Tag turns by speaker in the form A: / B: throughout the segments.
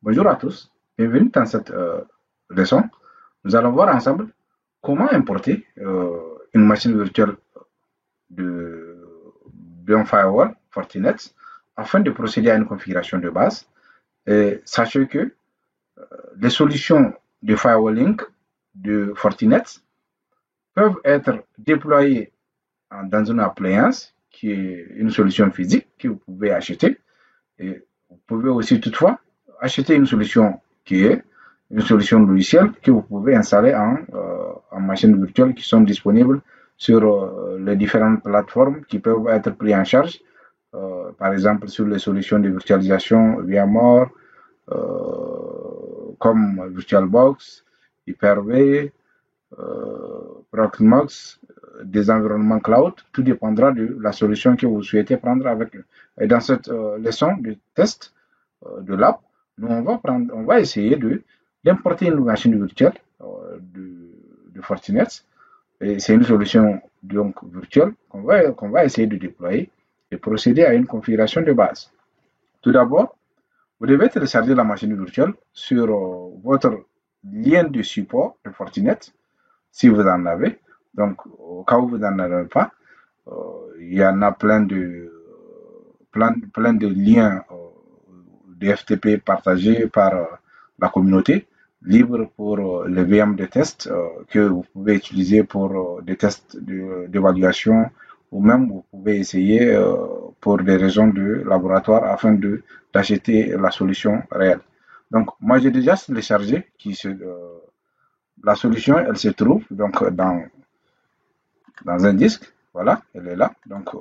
A: Bonjour à tous, bienvenue dans cette leçon. Nous allons voir ensemble comment importer une machine virtuelle de- d'un firewall Fortinet afin de procéder à une configuration de base. Et sachez que les solutions de firewalling de Fortinet peuvent être déployées dans une appliance qui est une solution physique que vous pouvez acheter. Et vous pouvez aussi toutefois acheter une solution qui est une solution logicielle que vous pouvez installer en machines virtuelles qui sont disponibles sur les différentes plateformes qui peuvent être prises en charge, par exemple sur les solutions de virtualisation VMware, comme VirtualBox, Hyper-V, Proxmox, des environnements cloud. Tout dépendra de la solution que vous souhaitez prendre avec eux. Et dans cette leçon de test de l'app, nous on va essayer d'importer une machine virtuelle de Fortinet. Et c'est une solution donc virtuelle qu'on va essayer de déployer et procéder à une configuration de base. Tout d'abord, vous devez télécharger la machine virtuelle sur votre lien de support de Fortinet si vous en avez. Donc, au cas où vous n'en avez pas, il y en a plein de liens de FTP partagés par la communauté, libre pour les VM de test que vous pouvez utiliser pour des tests d'évaluation ou même vous pouvez essayer pour des raisons de laboratoire afin d'acheter la solution réelle. Donc, moi, j'ai déjà téléchargé la solution, elle se trouve donc dans un disque. Voilà, elle est là. Donc,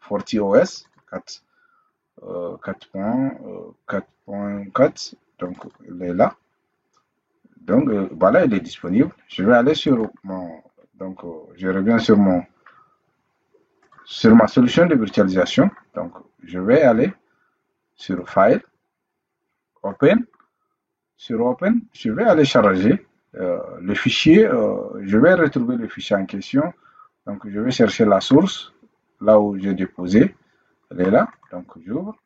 A: FortiOS 4.4. Donc, elle est là. Donc, voilà, elle est disponible. Je vais aller sur mon. Donc, je reviens sur ma solution de virtualisation. Donc, je vais aller sur File, Open. Sur Open, je vais aller charger le fichier. Je vais retrouver le fichier en question. Donc, je vais chercher la source, là où j'ai déposé. Elle est là. Donc, j'ouvre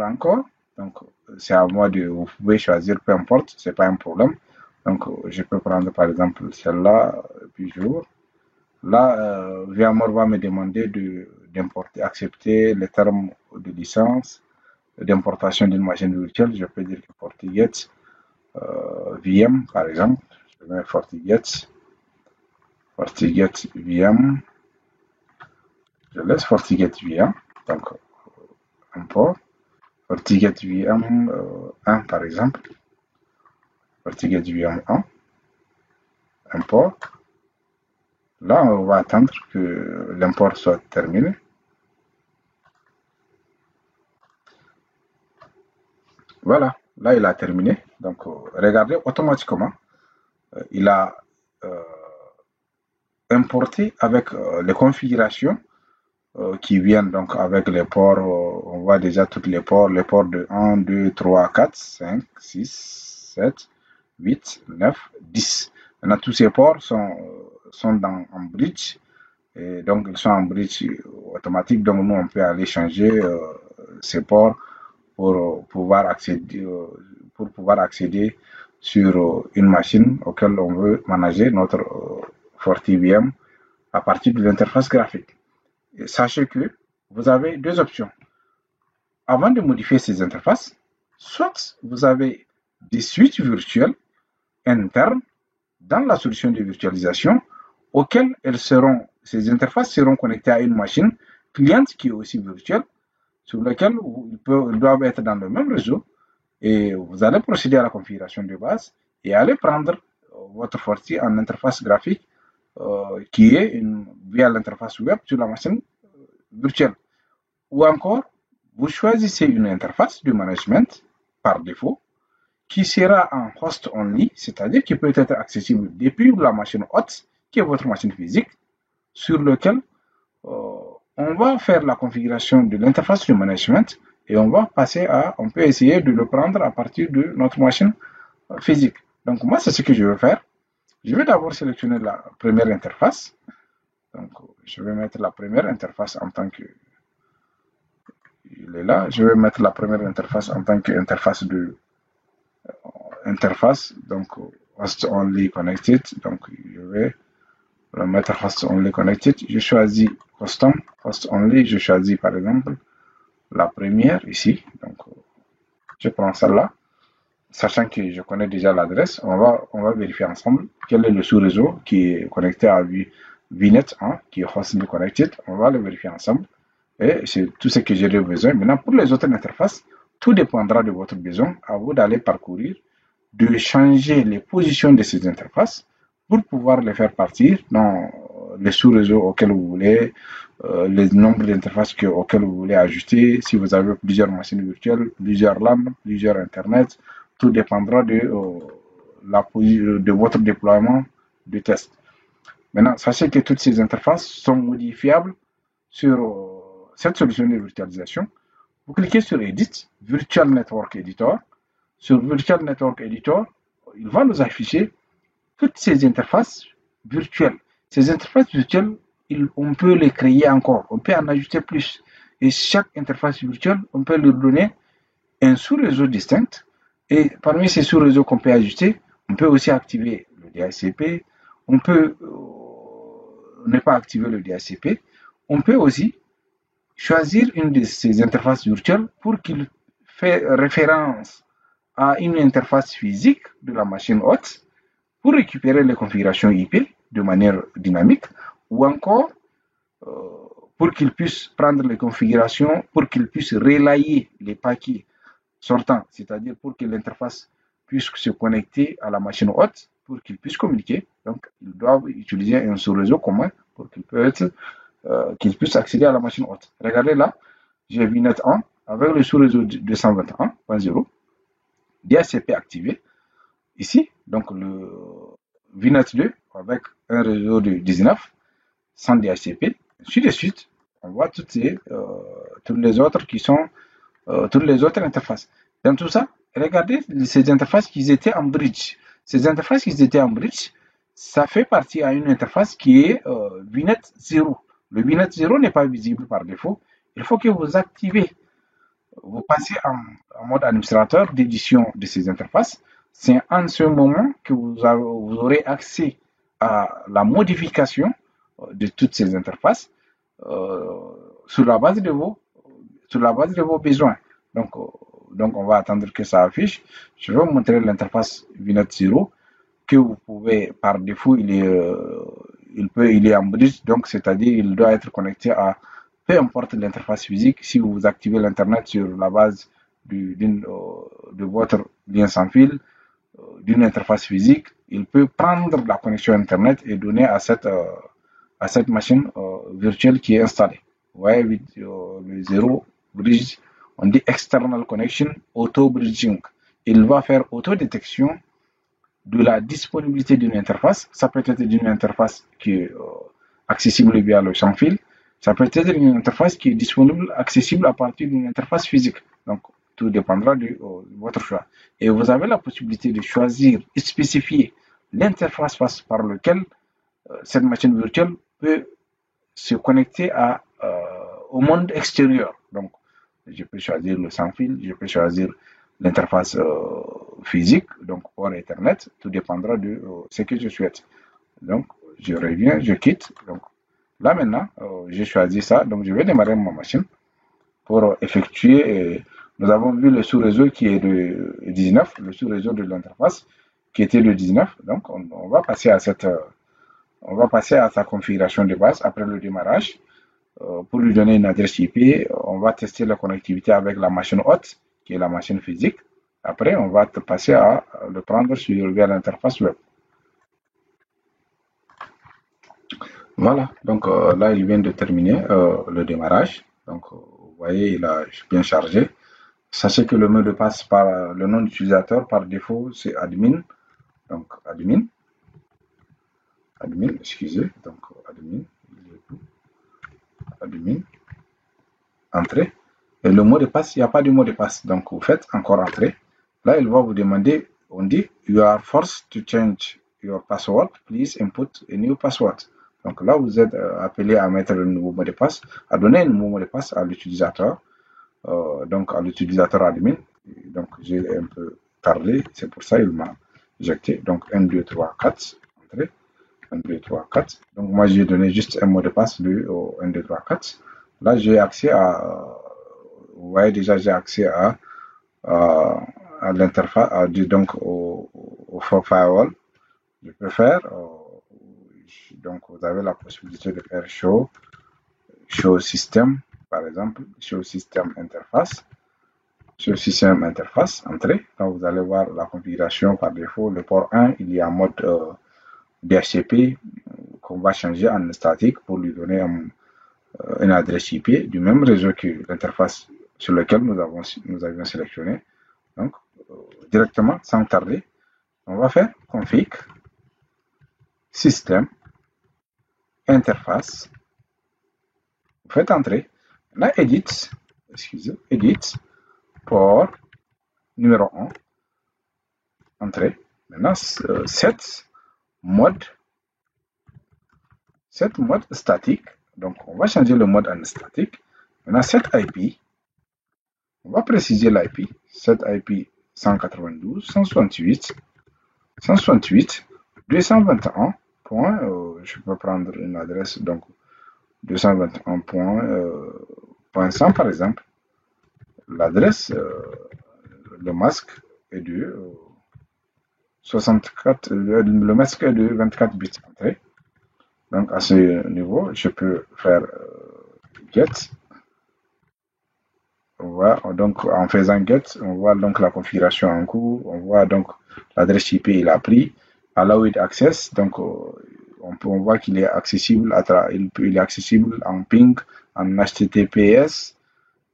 A: encore. Donc, c'est à moi de, vous pouvez choisir, peu importe, c'est pas un problème. Donc, je peux prendre par exemple celle-là, puis j'ouvre. Là, VMware va me demander d'importer, accepter les termes de licence d'importation d'une machine virtuelle. Je peux dire que FortiGate VM, par exemple. Je mets FortiGate VM. Je laisse FortiGate VM. Donc, import. FortiGate VM 1, par exemple. FortiGate VM 1. Import. Là, on va attendre que l'import soit terminé. Voilà, là, il a terminé. Donc, regardez, automatiquement, il a euh, importé avec les configurations qui viennent donc avec les ports. On voit déjà tous les ports de 1, 2, 3, 4, 5, 6, 7, 8, 9, 10. Maintenant, tous ces ports sont en bridge. Et donc, ils sont en bridge automatique. Donc, nous, on peut aller changer ces ports pour pouvoir accéder sur une machine auquel on veut manager notre FortiVM à partir de l'interface graphique. Et sachez que vous avez deux options. Avant de modifier ces interfaces, soit vous avez des switches virtuels internes dans la solution de virtualisation auxquelles ces interfaces seront connectées à une machine cliente qui est aussi virtuelle sur laquelle ils doivent être dans le même réseau et vous allez procéder à la configuration de base et aller prendre votre Forti en interface graphique qui est via l'interface web sur la machine virtuelle. Ou encore, vous choisissez une interface de management par défaut qui sera en host only, c'est-à-dire qui peut être accessible depuis la machine hôte, qui est votre machine physique, sur lequel on va faire la configuration de l'interface de management et on peut essayer de le prendre à partir de notre machine physique. Donc moi, c'est ce que je vais faire. Je vais d'abord sélectionner la première interface. Donc je vais mettre la première interface en tant que il est là. Je vais mettre la première interface en tant qu'interface donc host only connected. Donc je vais le mettre host only connected. Je choisis custom host only. Je choisis par exemple la première ici. Donc je prends celle-là. Sachant que je connais déjà l'adresse, on va vérifier ensemble quel est le sous-réseau qui est connecté à VNet 1, qui est hostly connected. On va le vérifier ensemble. Et c'est tout ce que j'ai besoin. Maintenant, pour les autres interfaces, tout dépendra de votre besoin. À vous d'aller parcourir, de changer les positions de ces interfaces pour pouvoir les faire partir dans les sous-réseaux auxquels vous voulez, les nombres d'interfaces auxquels vous voulez ajouter. Si vous avez plusieurs machines virtuelles, plusieurs LAN, plusieurs Internet, tout dépendra de votre déploiement de test. Maintenant, sachez que toutes ces interfaces sont modifiables sur cette solution de virtualisation. Vous cliquez sur Edit, Virtual Network Editor. Sur Virtual Network Editor, il va nous afficher toutes ces interfaces virtuelles. Ces interfaces virtuelles, on peut les créer encore, on peut en ajouter plus. Et chaque interface virtuelle, on peut leur donner un sous-réseau distinct. Et parmi ces sous-réseaux qu'on peut ajouter, on peut aussi activer le DHCP, on peut ne pas activer le DHCP. On peut aussi choisir une de ces interfaces virtuelles pour qu'il fait référence à une interface physique de la machine hôte pour récupérer les configurations IP de manière dynamique ou encore pour qu'il puisse prendre les configurations, pour qu'il puisse relayer les paquets sortants, c'est-à-dire pour que l'interface puisse se connecter à la machine hôte, pour qu'il puisse communiquer. Donc, ils doivent utiliser un sous-réseau commun pour qu'il puisse accéder à la machine hôte. Regardez là, j'ai VNet 1 avec le sous-réseau 221.0, DHCP activé. Ici, donc le VNet 2 avec un réseau de 19 sans DHCP. Ensuite de suite, on voit toutes les autres qui sont toutes les autres interfaces. Dans tout ça, regardez ces interfaces qui étaient en bridge. Ces interfaces qui étaient en bridge, ça fait partie à une interface qui est VNet 0. Le VNet 0 n'est pas visible par défaut. Il faut que vous activez, vous passez en mode administrateur d'édition de ces interfaces. C'est en ce moment que vous aurez accès à la modification de toutes ces interfaces sur la base de vos besoins. Donc, on va attendre que ça affiche. Je vais vous montrer l'interface VNet 0 que vous pouvez, par défaut, il est en bridge, donc c'est-à-dire il doit être connecté à peu importe l'interface physique. Si vous activez l'Internet sur la base de votre lien sans fil, d'une interface physique, il peut prendre la connexion Internet et donner à cette machine virtuelle qui est installée. Vous voyez, le 0 bridge, on dit external connection, auto bridging. Il va faire auto-détection de la disponibilité d'une interface. Ça peut être d'une interface qui est accessible via le sans fil. Ça peut être une interface qui est disponible, accessible à partir d'une interface physique. Donc, tout dépendra de votre choix. Et vous avez la possibilité de choisir et spécifier l'interface par laquelle cette machine virtuelle peut se connecter au monde extérieur. Donc, je peux choisir le sans fil, je peux choisir l'interface physique, donc hors Ethernet, tout dépendra de ce que je souhaite. Donc, je reviens, je quitte. Donc, là maintenant, j'ai choisi ça, donc je vais démarrer ma machine pour effectuer. Nous avons vu le sous-réseau qui est de 19, le sous-réseau de l'interface qui était de 19. Donc, on va passer à sa configuration de base après le démarrage. Pour lui donner une adresse IP, on va tester la connectivité avec la machine hôte, qui est la machine physique. Après, on va passer à le prendre via l'interface web. Voilà, donc là, il vient de terminer le démarrage. Donc, vous voyez, il a bien chargé. Sachez que le mot de passe par le nom d'utilisateur par défaut, c'est admin. Donc, admin, excusez, donc admin, entrée. Et le mot de passe, il n'y a pas de mot de passe. Donc, vous faites encore entrer. Là, il va vous demander, on dit, you are forced to change your password. Please input a new password. Donc là, vous êtes appelé à mettre un nouveau mot de passe, à donner un nouveau mot de passe à l'utilisateur. donc à l'utilisateur admin. Donc j'ai un peu tardé, c'est pour ça qu'il m'a éjecté. Donc 1, 2, 3, 4, entrée. 1, 2, 3, 4. Donc moi j'ai donné juste un mot de passe de 1, 2, 3, 4. Là j'ai accès à, vous voyez déjà j'ai accès à l'interface, donc au firewall. Je peux faire, donc vous avez la possibilité de faire show system, par exemple, show system interface. Sur le système interface, entrée. Donc vous allez voir la configuration par défaut. Le port 1, il y a un mode DHCP qu'on va changer en statique pour lui donner une adresse IP du même réseau que l'interface sur lequel nous avions sélectionné. Donc directement, sans tarder, on va faire config système interface. Vous faites entrer. Là, edit, excusez, edit port numéro 1, entrée. Maintenant, set mode statique. Donc, on va changer le mode en statique. Maintenant, set IP, on va préciser l'IP. Set IP 192.168.221. Je peux prendre une adresse, donc 221.100 par exemple. L'adresse, le masque est de 64, le masque est de 24 bits. Entrée. Donc à ce niveau, je peux faire get. On voit donc en faisant get, on voit donc la configuration en cours, on voit donc l'adresse IP il a pris, allow it access, donc on voit qu'il est accessible il est accessible en ping, en HTTPS,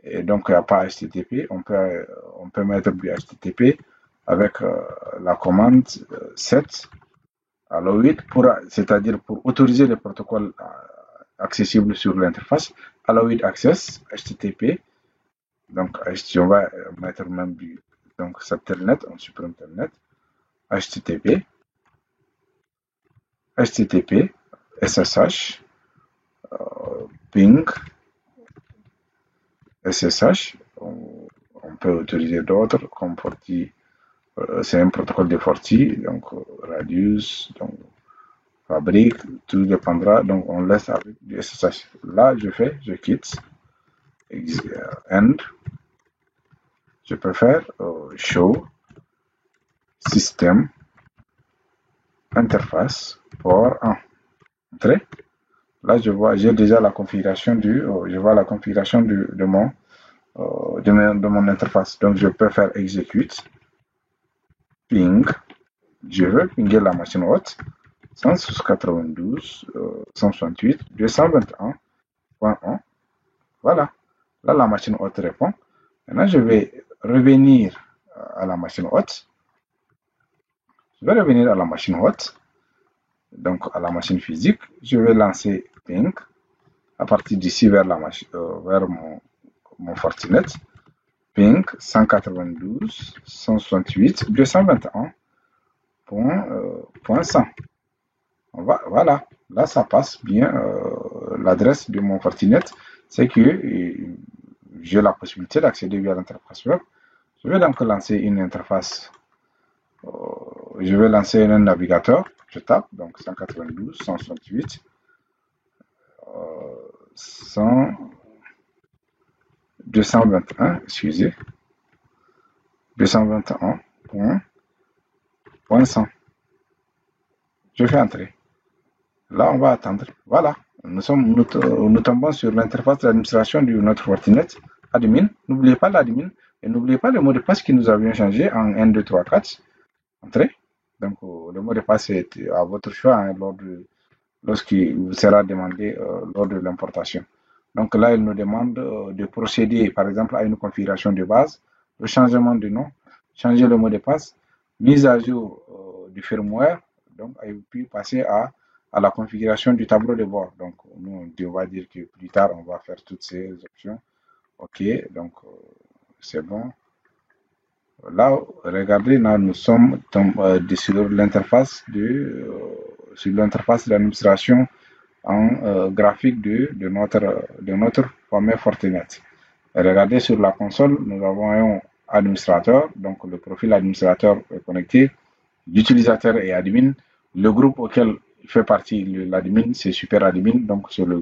A: et donc il n'y a pas HTTP, on peut mettre du HTTP avec la commande set allow it, c'est-à-dire pour autoriser les protocoles accessibles sur l'interface, allow it access HTTP. Donc on va mettre même donc cette telnet, on supprime telnet, HTTP, SSH, ping, SSH. On peut utiliser d'autres comme Forti. C'est un protocole de Forti, donc Radius, donc Fabric, tout dépendra. Donc on laisse avec du SSH. Là, je quitte, end. Je peux faire show système interface port 1. Entrée. Là, j'ai déjà la configuration je vois la configuration de mon interface. Donc, je peux faire execute, ping. Je veux pinguer la machine hôte 192.168.221.1. Voilà. Là, la machine hôte répond. Maintenant, je vais revenir à la machine hôte. Je vais revenir à la machine hôte. Donc, à la machine physique. Je vais lancer ping. À partir d'ici vers mon Fortinet, ping 192.168.221.100. Voilà, là ça passe bien. L'adresse de mon Fortinet, c'est que j'ai la possibilité d'accéder via l'interface web. Je vais donc lancer une interface. Je vais lancer un navigateur. Je tape donc 192.168. 221, excusez, 221.100. Je fais entrer. Là, on va attendre. Voilà. Nous tombons sur l'interface d'administration de notre Fortinet admin. N'oubliez pas l'admin et n'oubliez pas le mot de passe que nous avions changé en 1, 2, 3, 4. Entrée. Donc, le mot de passe est à votre choix hein, lorsqu'il vous sera demandé lors de l'importation. Donc là, il nous demande de procéder, par exemple, à une configuration de base, le changement de nom, changer le mot de passe, mise à jour du firmware, donc et puis passer à la configuration du tableau de bord. Donc, nous, on va dire que plus tard, on va faire toutes ces options. OK, donc c'est bon. Là, regardez, là, nous sommes sur l'interface d'administration en graphique de notre fameux Fortinet. Regardez sur la console, nous avons un administrateur, donc le profil administrateur est connecté, l'utilisateur est admin, le groupe auquel fait partie l'admin, c'est super admin, donc c'est le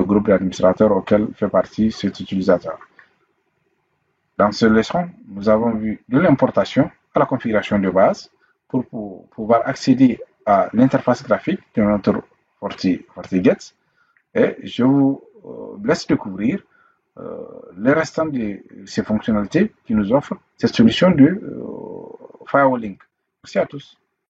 A: groupe d'administrateurs auquel fait partie cet utilisateur. Dans ce leçon, nous avons vu de l'importation à la configuration de base pour pouvoir accéder à l'interface graphique de notre FortiGate et je vous laisse découvrir les restants de ces fonctionnalités qui nous offre cette solution de Firewalling. Merci à tous.